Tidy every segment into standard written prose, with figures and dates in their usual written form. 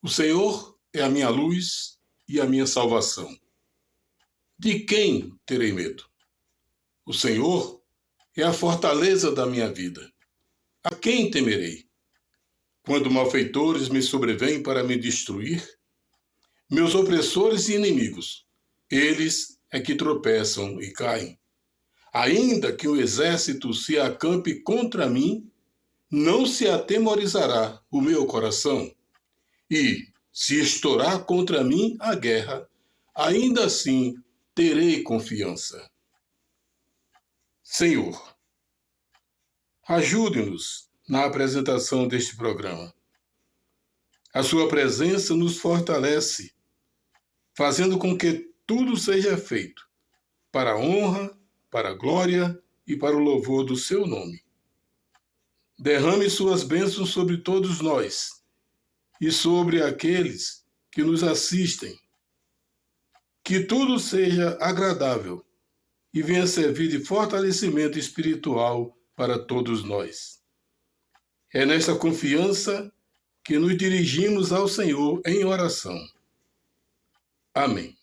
O Senhor é a minha luz e a minha salvação. De quem terei medo? O Senhor é a fortaleza da minha vida. A quem temerei? Quando malfeitores me sobrevêm para me destruir, meus opressores e inimigos, eles é que tropeçam e caem. Ainda que o exército se acampe contra mim, não se atemorizará o meu coração. E, se estourar contra mim a guerra, ainda assim terei confiança. Senhor, ajude-nos na apresentação deste programa. A sua presença nos fortalece, fazendo com que tudo seja feito para a honra, para a glória e para o louvor do seu nome. Derrame suas bênçãos sobre todos nós e sobre aqueles que nos assistem. Que tudo seja agradável e venha servir de fortalecimento espiritual para todos nós. É nesta confiança que nos dirigimos ao Senhor em oração. Amém.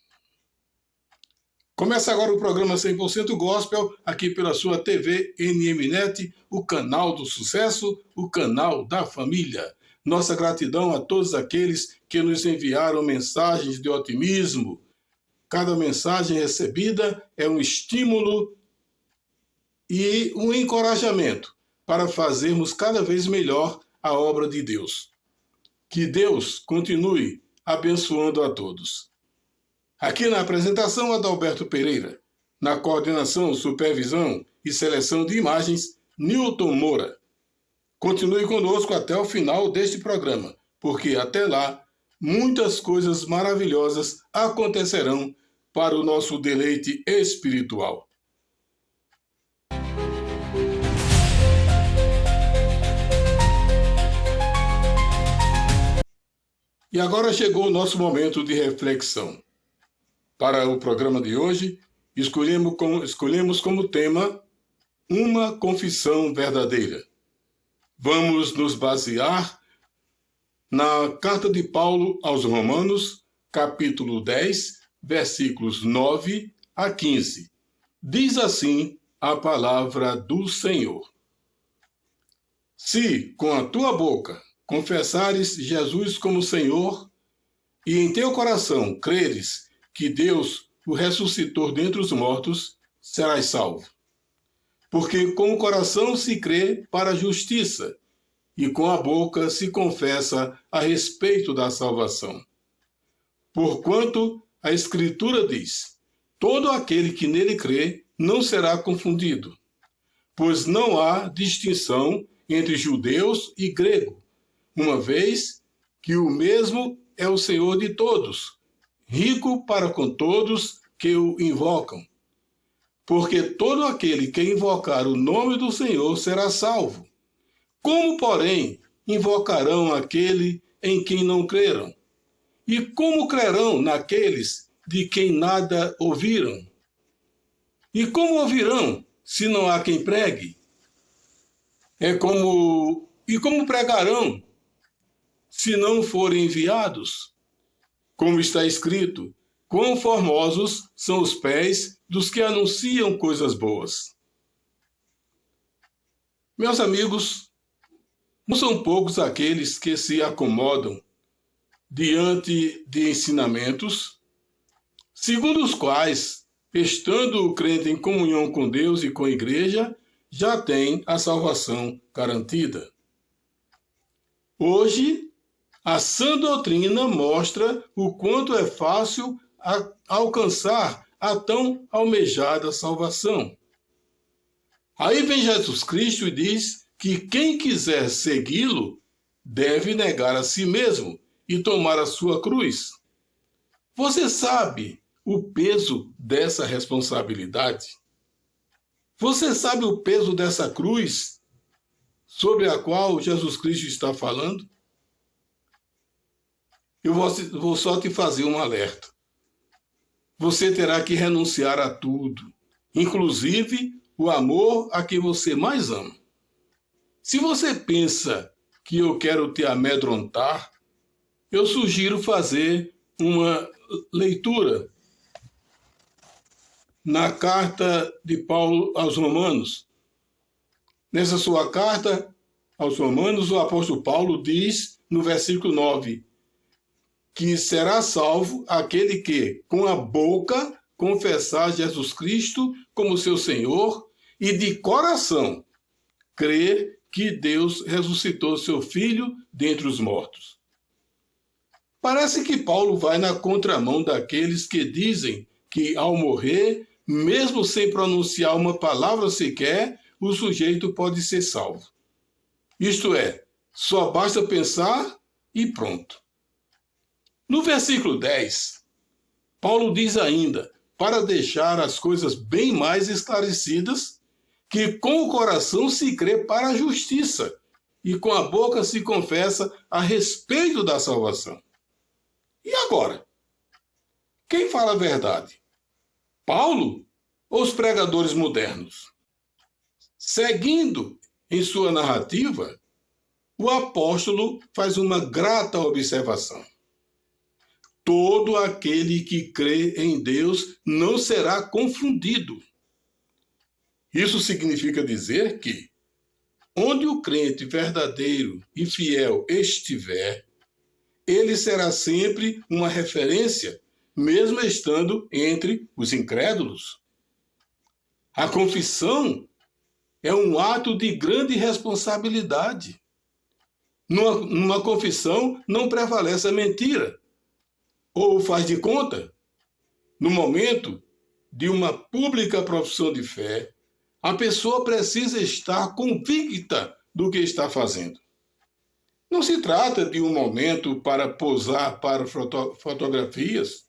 Começa agora o programa 100% Gospel, aqui pela sua TV NMNet, o canal do sucesso, o canal da família. Nossa gratidão a todos aqueles que nos enviaram mensagens de otimismo. Cada mensagem recebida é um estímulo e um encorajamento para fazermos cada vez melhor a obra de Deus. Que Deus continue abençoando a todos. Aqui na apresentação, Adalberto Pereira. Na coordenação, supervisão e seleção de imagens, Newton Moura. Continue conosco até o final deste programa, porque até lá, muitas coisas maravilhosas acontecerão para o nosso deleite espiritual. E agora chegou o nosso momento de reflexão. Para o programa de hoje, escolhemos como tema uma confissão verdadeira. Vamos nos basear na carta de Paulo aos Romanos, capítulo 10, versículos 9 a 15. Diz assim a palavra do Senhor. Se com a tua boca confessares Jesus como Senhor e em teu coração creres que Deus o ressuscitou dentre os mortos, serás salvo. Porque com o coração se crê para a justiça, e com a boca se confessa a respeito da salvação. Porquanto a Escritura diz, todo aquele que nele crê não será confundido, pois não há distinção entre judeus e grego, uma vez que o mesmo é o Senhor de todos, rico para com todos que o invocam. Porque todo aquele que invocar o nome do Senhor será salvo. Como, porém, invocarão aquele em quem não creram? E como crerão naqueles de quem nada ouviram? E como ouvirão, se não há quem pregue? E como pregarão, se não forem enviados? Como está escrito, quão formosos são os pés dos que anunciam coisas boas. Meus amigos, não são poucos aqueles que se acomodam diante de ensinamentos, segundo os quais, estando o crente em comunhão com Deus e com a igreja, já tem a salvação garantida. Hoje, a sã doutrina mostra o quanto é fácil alcançar a tão almejada salvação. Aí vem Jesus Cristo e diz que quem quiser segui-lo deve negar a si mesmo e tomar a sua cruz. Você sabe o peso dessa responsabilidade? Você sabe o peso dessa cruz sobre a qual Jesus Cristo está falando? Eu vou só te fazer um alerta. Você terá que renunciar a tudo, inclusive o amor a quem você mais ama. Se você pensa que eu quero te amedrontar, eu sugiro fazer uma leitura na carta de Paulo aos Romanos. Nessa sua carta aos Romanos, o apóstolo Paulo diz, no versículo 9, que será salvo aquele que, com a boca, confessar Jesus Cristo como seu Senhor e de coração crer que Deus ressuscitou seu Filho dentre os mortos. Parece que Paulo vai na contramão daqueles que dizem que, ao morrer, mesmo sem pronunciar uma palavra sequer, o sujeito pode ser salvo. Isto é, só basta pensar e pronto. No versículo 10, Paulo diz ainda, para deixar as coisas bem mais esclarecidas, que com o coração se crê para a justiça e com a boca se confessa a respeito da salvação. E agora? Quem fala a verdade? Paulo ou os pregadores modernos? Seguindo em sua narrativa, o apóstolo faz uma grata observação. Todo aquele que crê em Deus não será confundido. Isso significa dizer que, onde o crente verdadeiro e fiel estiver, ele será sempre uma referência, mesmo estando entre os incrédulos. A confissão é um ato de grande responsabilidade. Numa confissão não prevalece a mentira, ou faz de conta. No momento de uma pública profissão de fé, a pessoa precisa estar convicta do que está fazendo. Não se trata de um momento para posar para fotografias.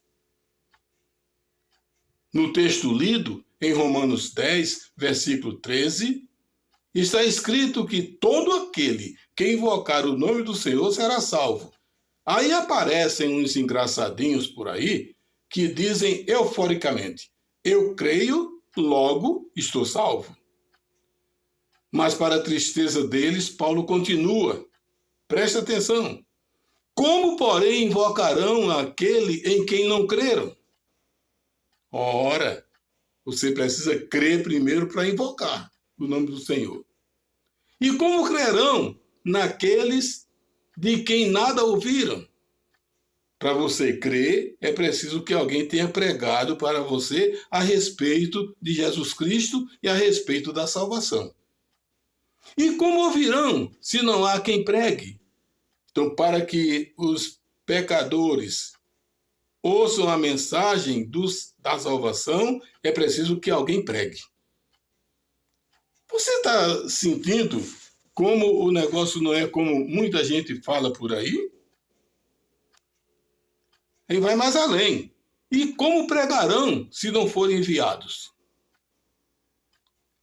No texto lido, em Romanos 10, versículo 13, está escrito que todo aquele que invocar o nome do Senhor será salvo. Aí aparecem uns engraçadinhos por aí que dizem euforicamente, eu creio, logo estou salvo. Mas para a tristeza deles, Paulo continua. Presta atenção. Como, porém, invocarão aquele em quem não creram? Ora, você precisa crer primeiro para invocar o nome do Senhor. E como crerão naqueles de quem nada ouviram? Para você crer, é preciso que alguém tenha pregado para você a respeito de Jesus Cristo e a respeito da salvação. E como ouvirão se não há quem pregue? Então, para que os pecadores ouçam a mensagem da salvação, é preciso que alguém pregue. Você está sentindo como o negócio não é como muita gente fala por aí? Ele vai mais além. E como pregarão se não forem enviados?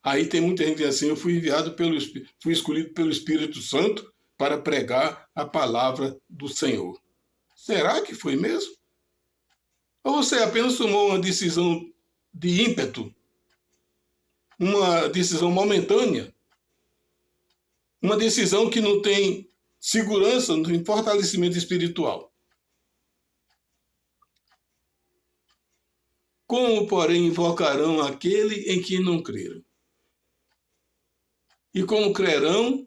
Aí tem muita gente assim, eu fui escolhido pelo Espírito Santo para pregar a palavra do Senhor. Será que foi mesmo? Ou você apenas tomou uma decisão de ímpeto? Uma decisão momentânea? Uma decisão que não tem segurança, não tem fortalecimento espiritual? Como, porém, invocarão aquele em que não creram? E como crerão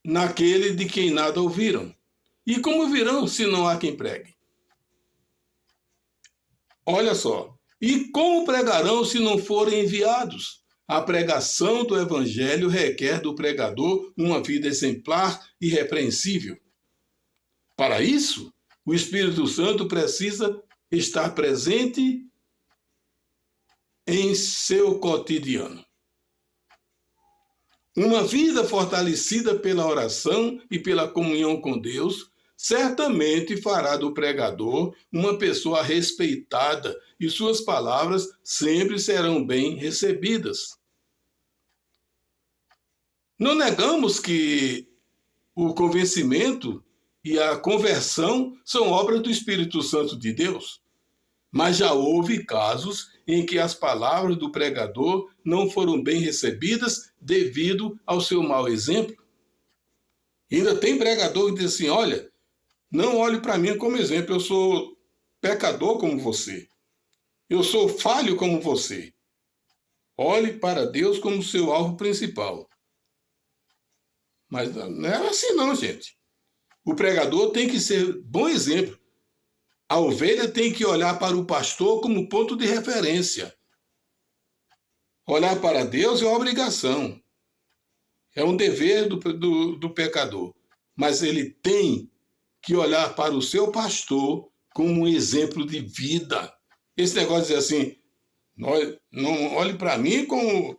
naquele de quem nada ouviram? E como virão se não há quem pregue? Olha só. E como pregarão se não forem enviados? A pregação do Evangelho requer do pregador uma vida exemplar e irrepreensível. Para isso, o Espírito Santo precisa estar presente em seu cotidiano. Uma vida fortalecida pela oração e pela comunhão com Deus certamente fará do pregador uma pessoa respeitada e suas palavras sempre serão bem recebidas. Não negamos que o convencimento e a conversão são obras do Espírito Santo de Deus, mas já houve casos em que as palavras do pregador não foram bem recebidas devido ao seu mau exemplo. E ainda tem pregador que diz assim, olha, não olhe para mim como exemplo, eu sou pecador como você. Eu sou falho como você. Olhe para Deus como seu alvo principal. Mas não é assim não, gente. O pregador tem que ser bom exemplo. A ovelha tem que olhar para o pastor como ponto de referência. Olhar para Deus é uma obrigação. É um dever do pecador. Mas ele tem que olhar para o seu pastor como um exemplo de vida. Esse negócio de dizer assim, não olhe para mim como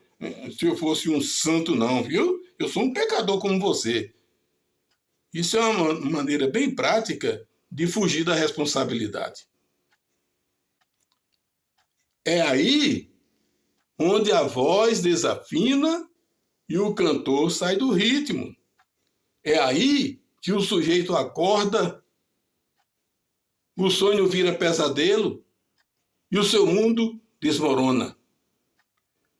se eu fosse um santo, não, viu? Eu sou um pecador como você. Isso é uma maneira bem prática de fugir da responsabilidade. É aí onde a voz desafina e o cantor sai do ritmo. É aí que o sujeito acorda, o sonho vira pesadelo e o seu mundo desmorona.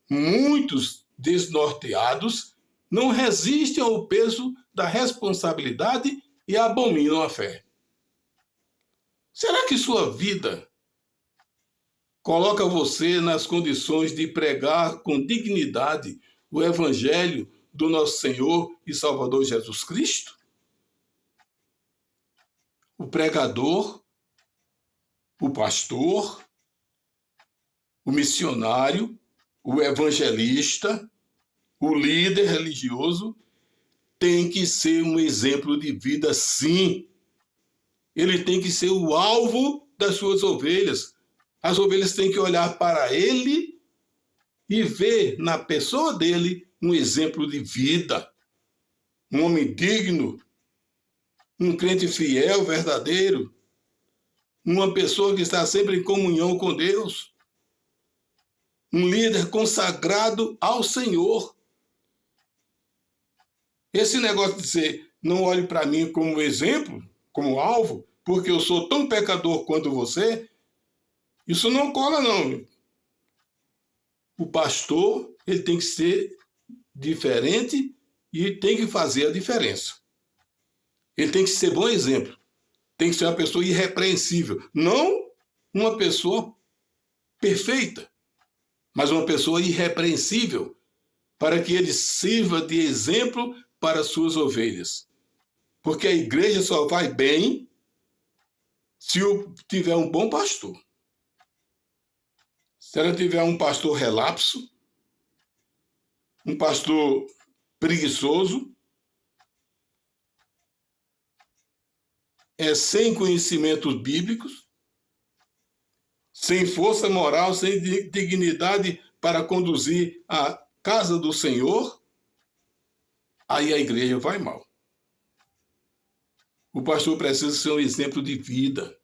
Muitos desnorteados não resistem ao peso da responsabilidade e abominam a fé. Será que sua vida coloca você nas condições de pregar com dignidade o Evangelho do nosso Senhor e Salvador Jesus Cristo? O pregador, o pastor, o missionário, o evangelista, o líder religioso tem que ser um exemplo de vida, sim. Ele tem que ser o alvo das suas ovelhas. As ovelhas têm que olhar para ele e ver na pessoa dele um exemplo de vida. Um homem digno, um crente fiel, verdadeiro, uma pessoa que está sempre em comunhão com Deus, um líder consagrado ao Senhor. Esse negócio de dizer, não olhe para mim como exemplo, como alvo, porque eu sou tão pecador quanto você, isso não cola, não. O pastor, ele tem que ser diferente e tem que fazer a diferença. Ele tem que ser bom exemplo. Tem que ser uma pessoa irrepreensível. Não uma pessoa perfeita, mas uma pessoa irrepreensível, para que ele sirva de exemplo para as suas ovelhas. Porque a igreja só vai bem se tiver um bom pastor. Se ela tiver um pastor relapso, um pastor preguiçoso, sem conhecimentos bíblicos, sem força moral, sem dignidade para conduzir a casa do Senhor, aí a igreja vai mal. O pastor precisa ser um exemplo de vida.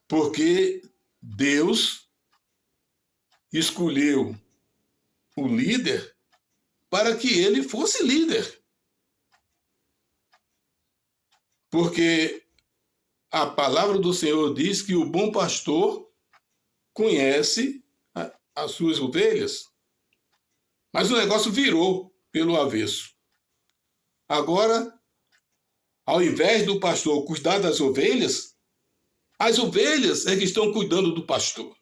Porque Deus escolheu o líder para que ele fosse líder. Porque a palavra do Senhor diz que o bom pastor conhece as suas ovelhas. Mas o negócio virou pelo avesso. Agora, ao invés do pastor cuidar das ovelhas, as ovelhas é que estão cuidando do pastor.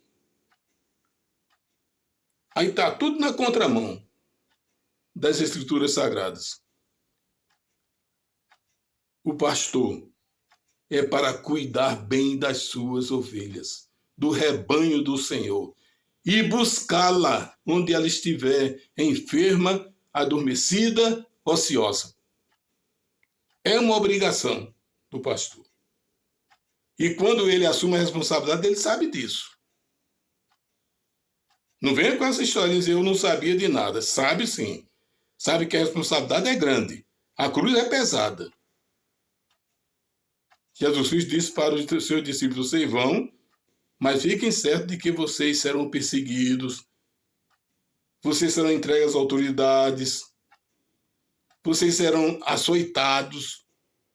Aí está tudo na contramão das Escrituras Sagradas. O pastor é para cuidar bem das suas ovelhas, do rebanho do Senhor, e buscá-la onde ela estiver, enferma, adormecida, ociosa. É uma obrigação do pastor. E quando ele assume a responsabilidade, ele sabe disso. Não venha com essa história de dizer eu não sabia de nada. Sabe sim. Sabe que a responsabilidade é grande. A cruz é pesada. Jesus Cristo disse para os seus discípulos, vocês vão, mas fiquem certos de que vocês serão perseguidos, vocês serão entregues às autoridades, vocês serão açoitados,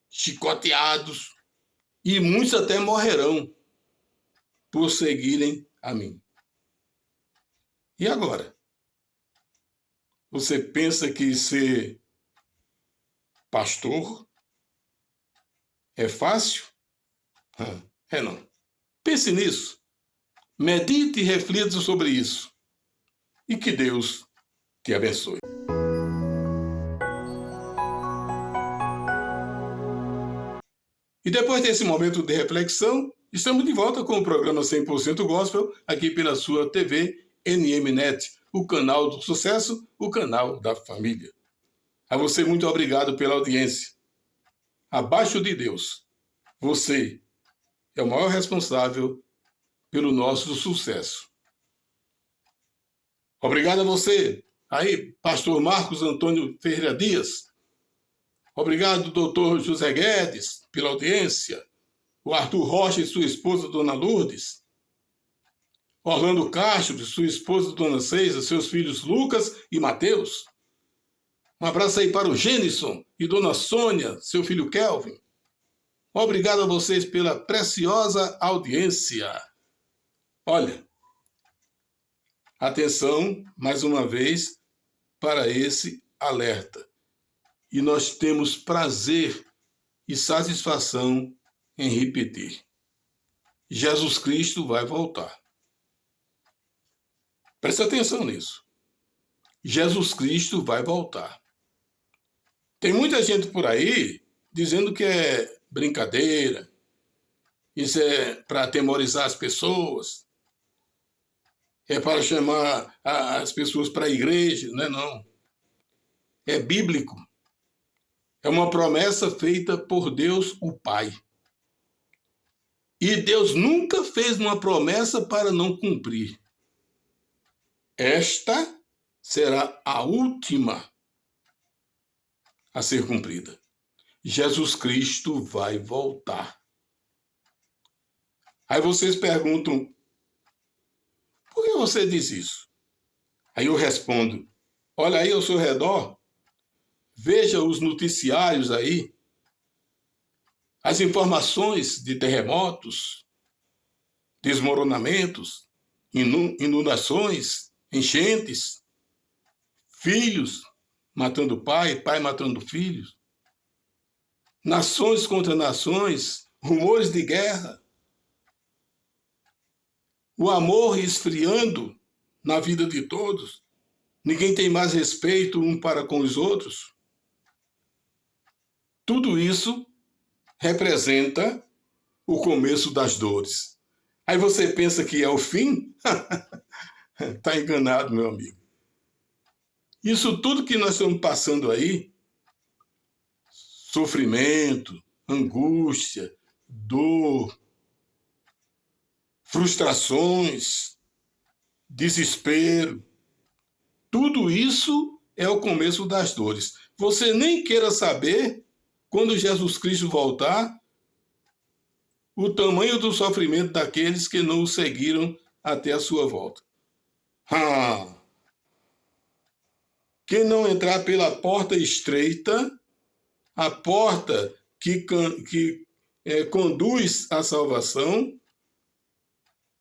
chicoteados, e muitos até morrerão por seguirem a mim. E agora? Você pensa que ser Pastor? É fácil? É não. Pense nisso. Medite e reflita sobre isso. E que Deus te abençoe. E depois desse momento de reflexão, estamos de volta com o programa 100% Gospel, aqui pela sua TV NMNet, o canal do sucesso, o canal da família. A você, muito obrigado pela audiência. Abaixo de Deus, você é o maior responsável pelo nosso sucesso. Obrigado a você, aí, pastor Marcos Antônio Ferreira Dias. Obrigado, doutor José Guedes, pela audiência. O Arthur Rocha e sua esposa, dona Lourdes. Orlando Castro e sua esposa, dona Ceisa, seus filhos Lucas e Mateus. Um abraço aí para o Gênison e dona Sônia, seu filho Kelvin. Obrigado a vocês pela preciosa audiência. Olha, atenção, mais uma vez, para esse alerta. E nós temos prazer e satisfação em repetir. Jesus Cristo vai voltar. Preste atenção nisso. Jesus Cristo vai voltar. Tem muita gente por aí dizendo que é brincadeira, isso é para atemorizar as pessoas, é para chamar as pessoas para a igreja, não é não. É bíblico. É uma promessa feita por Deus, o Pai. E Deus nunca fez uma promessa para não cumprir. Esta será a última a ser cumprida. Jesus Cristo vai voltar. Aí vocês perguntam, por que você diz isso? Aí eu respondo, olha aí ao seu redor, veja os noticiários aí, as informações de terremotos, desmoronamentos, inundações, enchentes, filhos matando pai, pai matando filhos, nações contra nações, rumores de guerra, o amor esfriando na vida de todos, ninguém tem mais respeito um para com os outros. Tudo isso representa o começo das dores. Aí você pensa que é o fim? Está enganado, meu amigo. Isso tudo que nós estamos passando aí, sofrimento, angústia, dor, frustrações, desespero, tudo isso é o começo das dores. Você nem queira saber, quando Jesus Cristo voltar, o tamanho do sofrimento daqueles que não o seguiram até a sua volta. Quem não entrar pela porta estreita, a porta que conduz à salvação,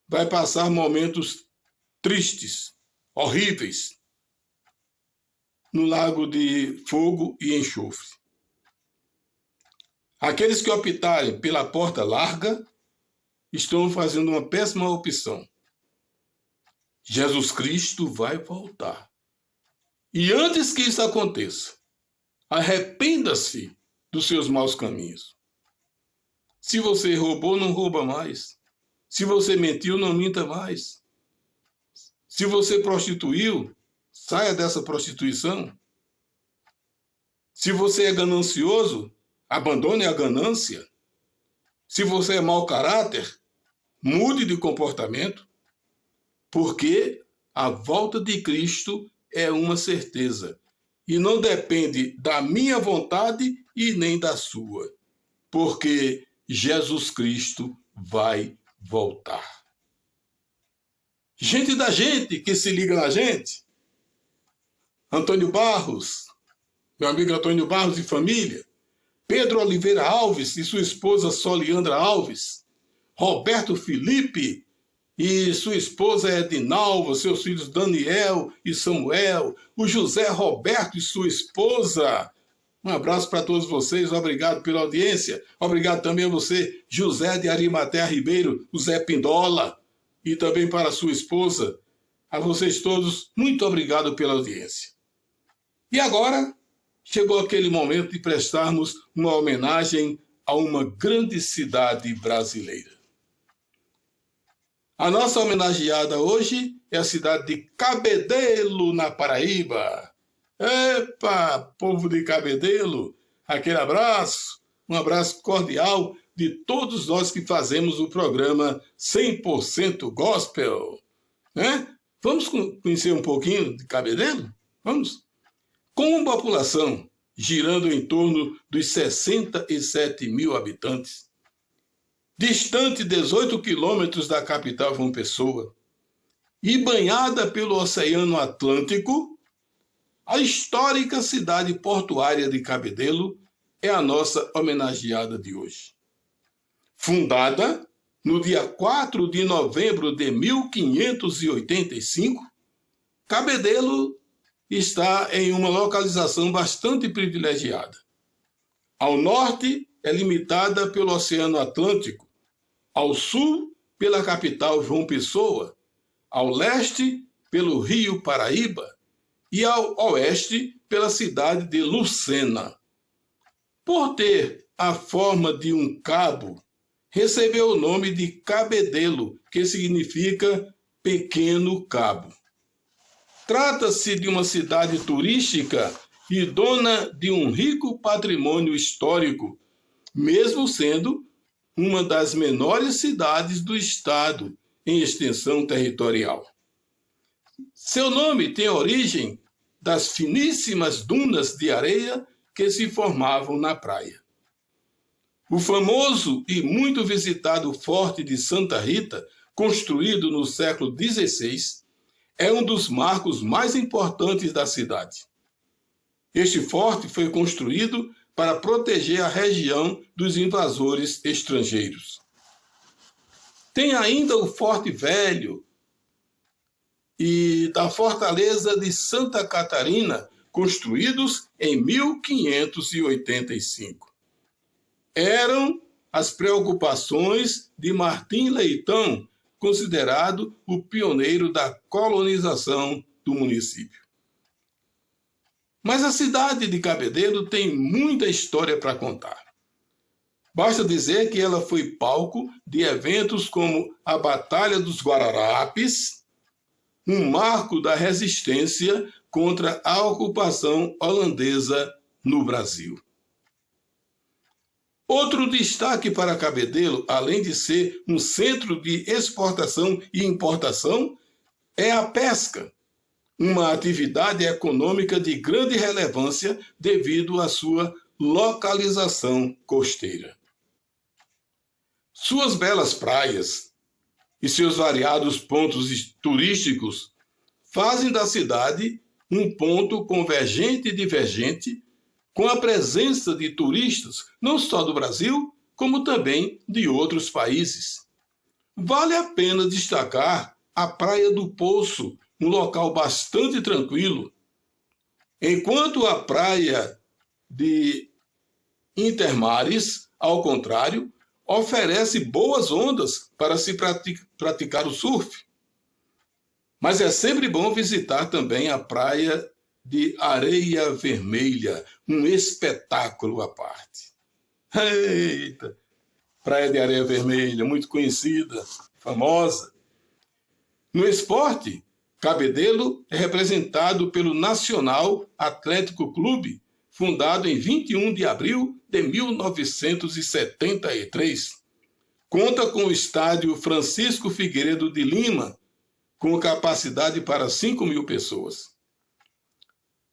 vai passar momentos tristes, horríveis, no lago de fogo e enxofre. Aqueles que optarem pela porta larga estão fazendo uma péssima opção. Jesus Cristo vai voltar. E antes que isso aconteça, arrependa-se dos seus maus caminhos. Se você roubou, não rouba mais. Se você mentiu, não minta mais. Se você prostituiu, saia dessa prostituição. Se você é ganancioso, abandone a ganância. Se você é mau caráter, mude de comportamento, porque a volta de Cristo é uma certeza e não depende da minha vontade e nem da sua, porque Jesus Cristo vai voltar. Gente da gente que se liga na gente, Antônio Barros, meu amigo Antônio Barros e família, Pedro Oliveira Alves e sua esposa Soliandra Alves, Roberto Felipe e sua esposa Edinalva, seus filhos Daniel e Samuel, o José Roberto e sua esposa, Um abraço para todos vocês, obrigado pela audiência. Obrigado também a você, José de Arimatea Ribeiro, o Zé Pindola, e também para a sua esposa. A vocês todos, muito obrigado pela audiência. E agora, chegou aquele momento de prestarmos uma homenagem a uma grande cidade brasileira. A nossa homenageada hoje é a cidade de Cabedelo, na Paraíba. Epa, povo de Cabedelo, aquele abraço, um abraço cordial de todos nós que fazemos o programa 100% Gospel. Vamos conhecer um pouquinho de Cabedelo? Vamos? Com uma população girando em torno dos 67 mil habitantes, distante 18 quilômetros da capital João Pessoa e banhada pelo Oceano Atlântico, a histórica cidade portuária de Cabedelo é a nossa homenageada de hoje. Fundada no dia 4 de novembro de 1585, Cabedelo está em uma localização bastante privilegiada. Ao norte é limitada pelo Oceano Atlântico, ao sul pela capital João Pessoa, ao leste pelo Rio Paraíba e ao oeste pela cidade de Lucena. Por ter a forma de um cabo, recebeu o nome de Cabedelo, que significa pequeno cabo. Trata-se de uma cidade turística e dona de um rico patrimônio histórico, mesmo sendo uma das menores cidades do estado em extensão territorial. Seu nome tem origem das finíssimas dunas de areia que se formavam na praia. O famoso e muito visitado Forte de Santa Rita, construído no século XVI, é um dos marcos mais importantes da cidade. Este forte foi construído para proteger a região dos invasores estrangeiros. Tem ainda o Forte Velho e da Fortaleza de Santa Catarina, construídos em 1585. Eram as preocupações de Martim Leitão, considerado o pioneiro da colonização do município. Mas a cidade de Cabedelo tem muita história para contar. Basta dizer que ela foi palco de eventos como a Batalha dos Guararapes, um marco da resistência contra a ocupação holandesa no Brasil. Outro destaque para Cabedelo, além de ser um centro de exportação e importação, é a pesca, uma atividade econômica de grande relevância devido à sua localização costeira. Suas belas praias e seus variados pontos turísticos fazem da cidade um ponto convergente e divergente, com a presença de turistas não só do Brasil, como também de outros países. Vale a pena destacar a Praia do Poço, um local bastante tranquilo, enquanto a Praia de Intermares, ao contrário, oferece boas ondas para se praticar o surf. Mas é sempre bom visitar também a Praia de Areia Vermelha, um espetáculo à parte. Eita! Praia de Areia Vermelha, muito conhecida, famosa. No esporte, Cabedelo é representado pelo Nacional Atlético Clube, fundado em 21 de abril de 1973. Conta com o estádio Francisco Figueiredo de Lima, com capacidade para 5.000 pessoas.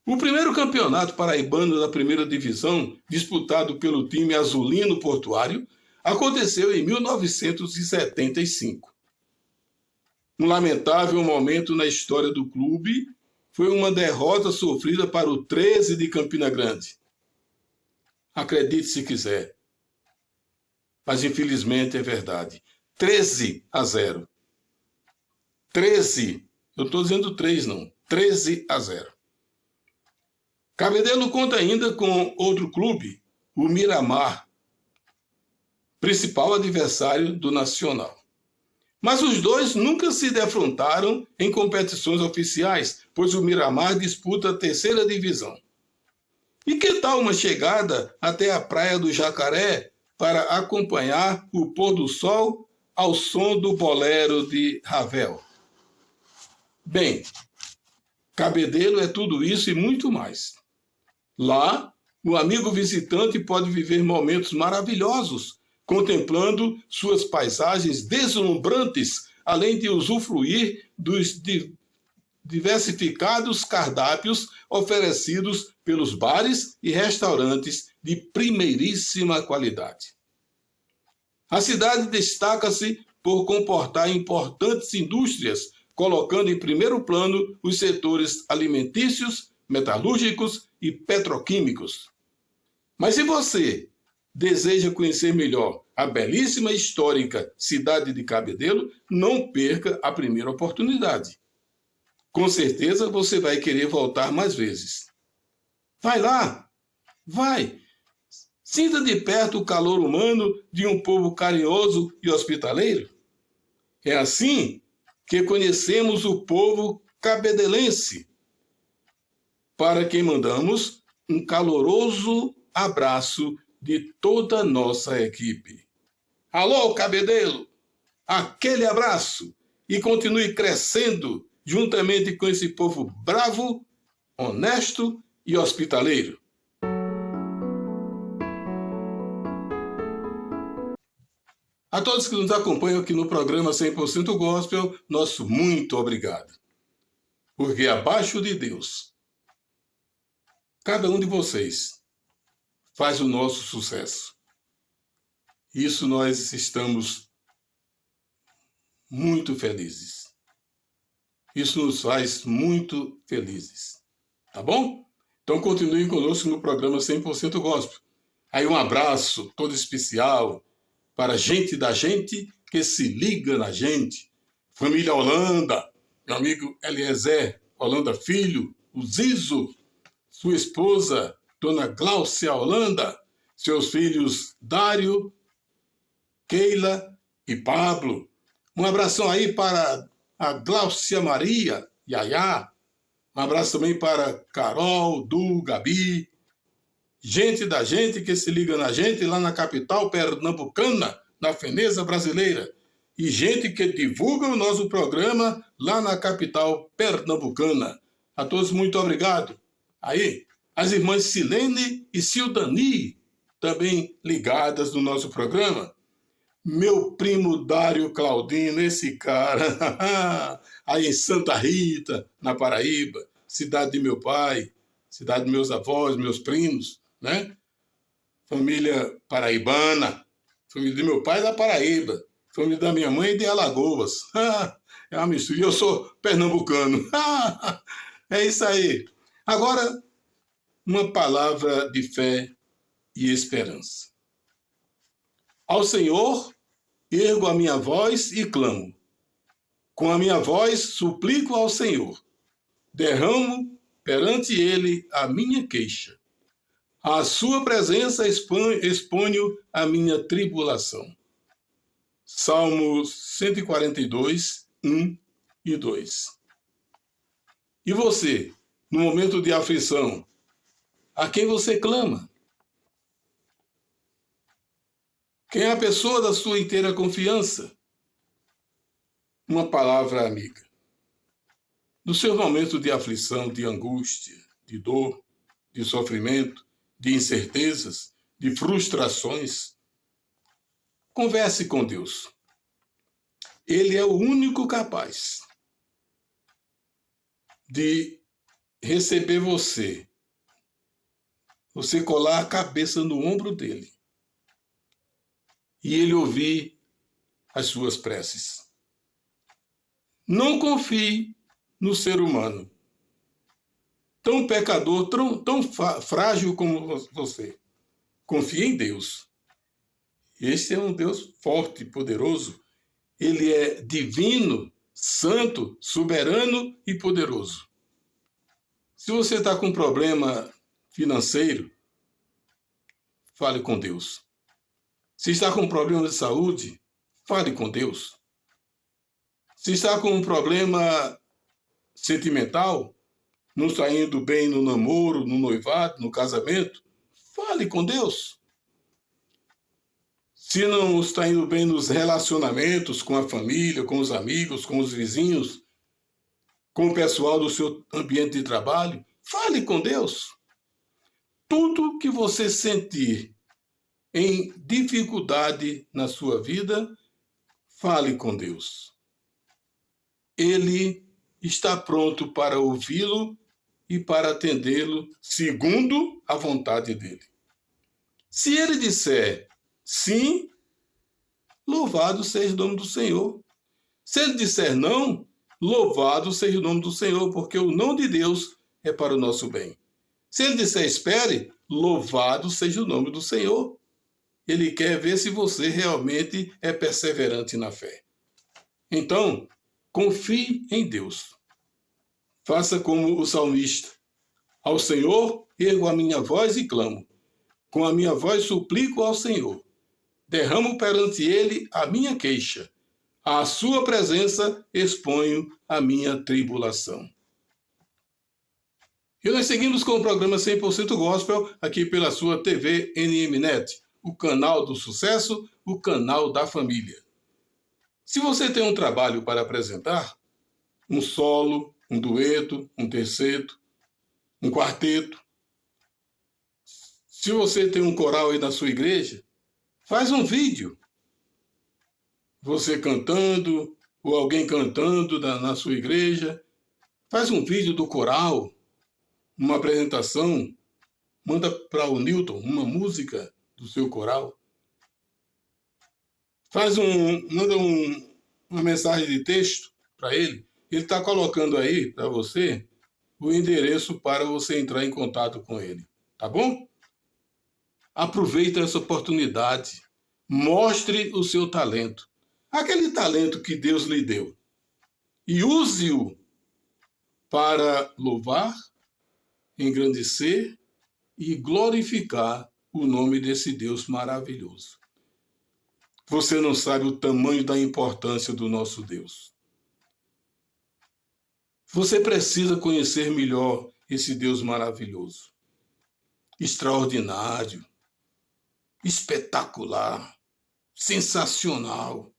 O primeiro campeonato paraibano da primeira divisão, disputado pelo time azulino portuário, aconteceu em 1975. Um lamentável momento na história do clube foi uma derrota sofrida para o 13 de Campina Grande. Acredite se quiser, mas infelizmente é verdade. 13-0. 13, eu estou dizendo 3 não, 13-0. Cabedelo conta ainda com outro clube, o Miramar, principal adversário do Nacional. Mas os dois nunca se defrontaram em competições oficiais, pois o Miramar disputa a terceira divisão. E que tal uma chegada até a Praia do Jacaré para acompanhar o pôr do sol ao som do bolero de Ravel? Bem, Cabedelo é tudo isso e muito mais. Lá, o amigo visitante pode viver momentos maravilhosos, contemplando suas paisagens deslumbrantes, além de usufruir dos diversificados cardápios oferecidos pelos bares e restaurantes de primeiríssima qualidade. A cidade destaca-se por comportar importantes indústrias, colocando em primeiro plano os setores alimentícios, metalúrgicos e petroquímicos. Mas se você deseja conhecer melhor a belíssima e histórica cidade de Cabedelo, não perca a primeira oportunidade. Com certeza você vai querer voltar mais vezes. Vai lá, vai. Sinta de perto o calor humano de um povo carinhoso e hospitaleiro. É assim que conhecemos o povo cabedelense, para quem mandamos um caloroso abraço de toda a nossa equipe. Alô, Cabedelo! Aquele abraço e continue crescendo juntamente com esse povo bravo, honesto e hospitaleiro. A todos que nos acompanham aqui no programa 100% Gospel, nosso muito obrigado. Porque abaixo de Deus, cada um de vocês faz o nosso sucesso. Isso nós estamos muito felizes. Isso nos faz muito felizes. Tá bom? Então continuem conosco no programa 100% Gospel. Aí um abraço todo especial para a gente da gente que se liga na gente. Família Holanda, meu amigo Eliezer Holanda Filho, o Zizo, sua esposa, Dona Gláucia Holanda, seus filhos Dário, Keila e Pablo. Um abração aí para a Gláucia Maria, Yaya. Um abraço também para Carol, Du, Gabi. Gente da gente que se liga na gente lá na capital pernambucana, na Veneza brasileira. E gente que divulga o nosso programa lá na capital pernambucana. A todos muito obrigado. Aí, as irmãs Silene e Sildani, também ligadas no nosso programa. Meu primo Dário Claudino, esse cara, aí em Santa Rita, na Paraíba, cidade de meu pai, cidade de meus avós, meus primos, né? Família paraibana, família de meu pai é da Paraíba, família da minha mãe é de Alagoas. É uma mistura. E eu sou pernambucano. É isso aí. Agora, uma palavra de fé e esperança. Ao Senhor ergo a minha voz e clamo. Com a minha voz suplico ao Senhor. Derramo perante ele a minha queixa. À sua presença exponho a minha tribulação. Salmos 142, 1 e 2. E você, no momento de aflição, a quem você clama? Quem é a pessoa da sua inteira confiança? Uma palavra amiga. No seu momento de aflição, de angústia, de dor, de sofrimento, de incertezas, de frustrações, converse com Deus. Ele é o único capaz de receber você colar a cabeça no ombro dele e ele ouvir as suas preces. Não confie no ser humano, tão pecador, tão frágil como você. Confie em Deus. Este é um Deus forte, poderoso. Ele é divino, santo, soberano e poderoso. Se você está com problema financeiro, fale com Deus. Se está com um problema de saúde, fale com Deus. Se está com um problema sentimental, não está indo bem no namoro, no noivado, no casamento, fale com Deus. Se não está indo bem nos relacionamentos com a família, com os amigos, com os vizinhos, com o pessoal do seu ambiente de trabalho, fale com Deus. Tudo que você sentir em dificuldade na sua vida, fale com Deus. Ele está pronto para ouvi-lo e para atendê-lo segundo a vontade dele. Se ele disser sim, louvado seja o nome do Senhor. Se ele disser não, louvado seja o nome do Senhor, porque o não de Deus é para o nosso bem. Se ele disser espere, louvado seja o nome do Senhor. Ele quer ver se você realmente é perseverante na fé. Então, confie em Deus. Faça como o salmista. Ao Senhor ergo a minha voz e clamo. Com a minha voz suplico ao Senhor. Derramo perante ele a minha queixa. À sua presença exponho a minha tribulação. E nós seguimos com o programa 100% Gospel aqui pela sua TV NMNet, o canal do sucesso, o canal da família. Se você tem um trabalho para apresentar, um solo, um dueto, um terceto, um quarteto, se você tem um coral aí na sua igreja, faz um vídeo. Você cantando, ou alguém cantando na sua igreja, faz um vídeo do coral, uma apresentação, manda para o Newton uma música do seu coral. Manda uma mensagem de texto para ele. Ele está colocando aí para você o endereço para você entrar em contato com ele. Tá bom? Aproveite essa oportunidade. Mostre o seu talento. Aquele talento que Deus lhe deu. E use-o para louvar, engrandecer e glorificar o nome desse Deus maravilhoso. Você não sabe o tamanho da importância do nosso Deus. Você precisa conhecer melhor esse Deus maravilhoso, extraordinário, espetacular, sensacional,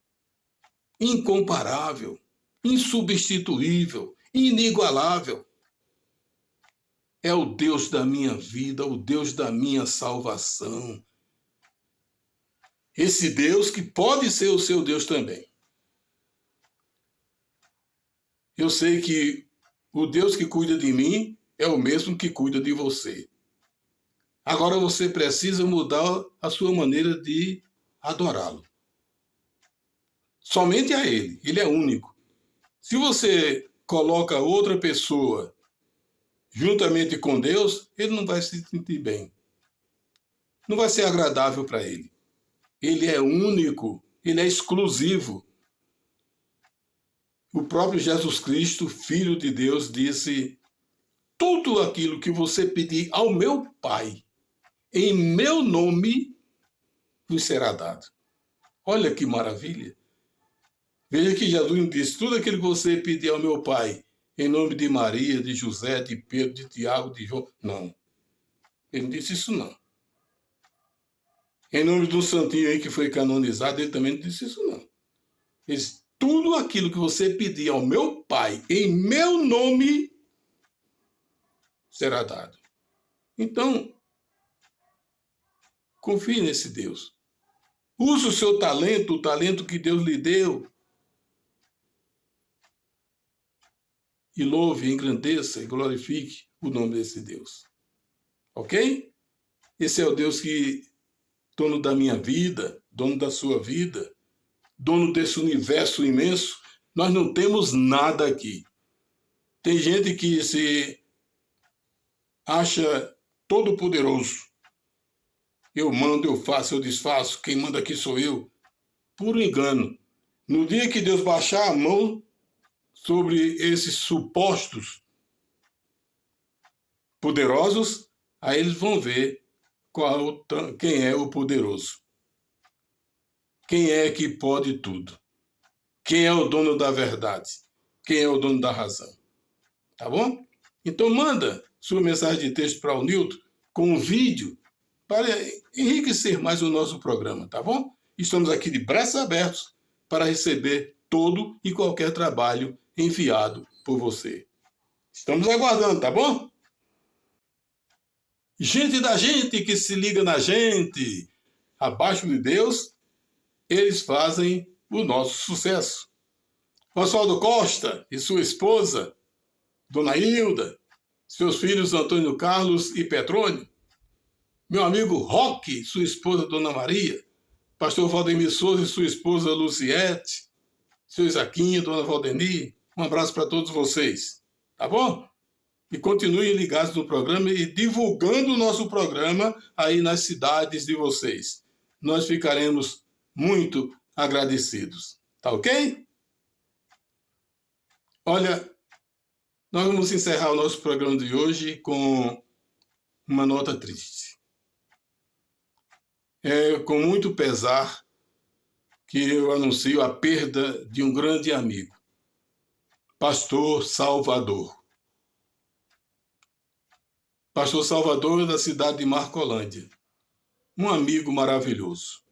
incomparável, insubstituível, inigualável. É o Deus da minha vida, o Deus da minha salvação. Esse Deus que pode ser o seu Deus também. Eu sei que o Deus que cuida de mim é o mesmo que cuida de você. Agora você precisa mudar a sua maneira de adorá-lo. Somente a Ele. Ele é único. Se você coloca outra pessoa juntamente com Deus, ele não vai se sentir bem. Não vai ser agradável para ele. Ele é único, ele é exclusivo. O próprio Jesus Cristo, Filho de Deus, disse: tudo aquilo que você pedir ao meu Pai, em meu nome, vos será dado. Olha que maravilha. Veja que Jesus disse: tudo aquilo que você pedir ao meu Pai, em nome de Maria, de José, de Pedro, de Tiago, de João. Não. Ele não disse isso não. Em nome do santinho aí que foi canonizado, ele também não disse isso não. Ele disse: tudo aquilo que você pedir ao meu Pai, em meu nome, será dado. Então, confie nesse Deus. Use o seu talento, o talento que Deus lhe deu. E louve, engrandeça e glorifique o nome desse Deus. Ok? Esse é o Deus que, dono da minha vida, dono da sua vida, dono desse universo imenso. Nós não temos nada aqui. Tem gente que se acha todo poderoso. Eu mando, eu faço, eu desfaço. Quem manda aqui sou eu. Puro engano. No dia que Deus baixar a mão sobre esses supostos poderosos, Aí eles vão ver quem é o poderoso. Quem é que pode tudo. Quem é o dono da verdade. Quem é o dono da razão. Tá bom? Então manda sua mensagem de texto para o Nilton com um vídeo para enriquecer mais o nosso programa, tá bom? Estamos aqui de braços abertos para receber todo e qualquer trabalho enviado por você. Estamos aguardando, tá bom? Gente da gente que se liga na gente, abaixo de Deus, eles fazem o nosso sucesso. Oswaldo Costa e sua esposa, Dona Hilda, seus filhos Antônio Carlos e Petrônio, meu amigo Roque, sua esposa Dona Maria, pastor Valdemir Souza e sua esposa Luciete, seu Isaquinho, Dona Valdemir, um abraço para todos vocês, tá bom? E continuem ligados no programa e divulgando o nosso programa aí nas cidades de vocês. Nós ficaremos muito agradecidos, tá ok? Olha, nós vamos encerrar o nosso programa de hoje com uma nota triste. É com muito pesar que eu anuncio a perda de um grande amigo, Pastor Salvador. Pastor Salvador da cidade de Marcolândia. Um amigo maravilhoso.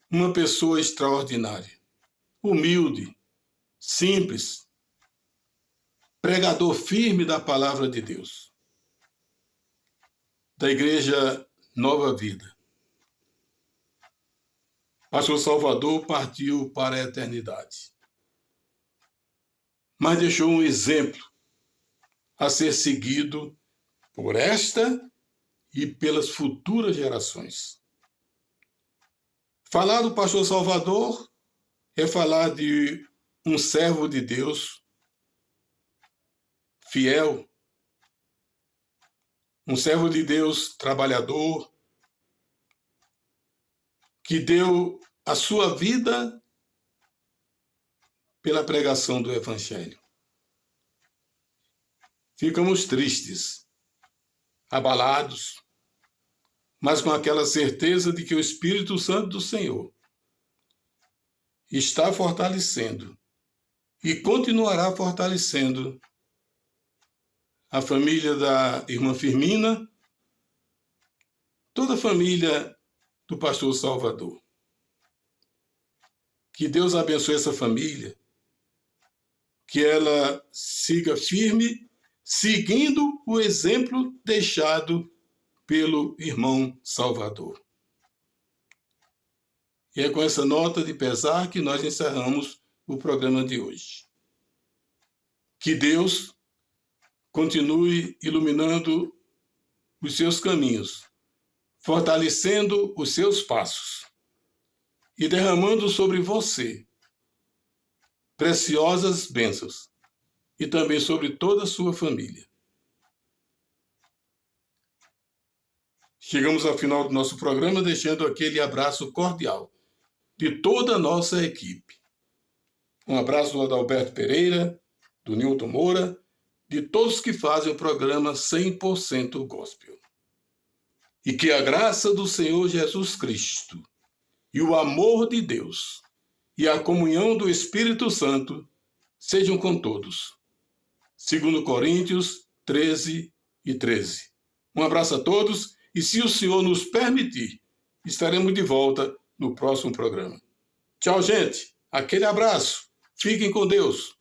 Uma pessoa extraordinária. Humilde, simples, pregador firme da palavra de Deus. Da Igreja Nova Vida. Pastor Salvador partiu para a eternidade. Mas deixou um exemplo a ser seguido por esta e pelas futuras gerações. Falar do pastor Salvador é falar de um servo de Deus fiel, um servo de Deus trabalhador, que deu a sua vida pela pregação do Evangelho. Ficamos tristes, abalados, mas com aquela certeza de que o Espírito Santo do Senhor está fortalecendo e continuará fortalecendo a família da irmã Firmina, toda a família do pastor Salvador. Que Deus abençoe essa família, que ela siga firme, seguindo o exemplo deixado pelo irmão Salvador. E é com essa nota de pesar que nós encerramos o programa de hoje. Que Deus continue iluminando os seus caminhos, fortalecendo os seus passos e derramando sobre você preciosas bênçãos e também sobre toda a sua família. Chegamos ao final do nosso programa deixando aquele abraço cordial de toda a nossa equipe. Um abraço do Adalberto Pereira, do Nilton Moura, de todos que fazem o programa 100% Gospel. E que a graça do Senhor Jesus Cristo e o amor de Deus e a comunhão do Espírito Santo sejam com todos. 2 Coríntios 13:13. Um abraço a todos e, se o Senhor nos permitir, estaremos de volta no próximo programa. Tchau, gente. Aquele abraço. Fiquem com Deus.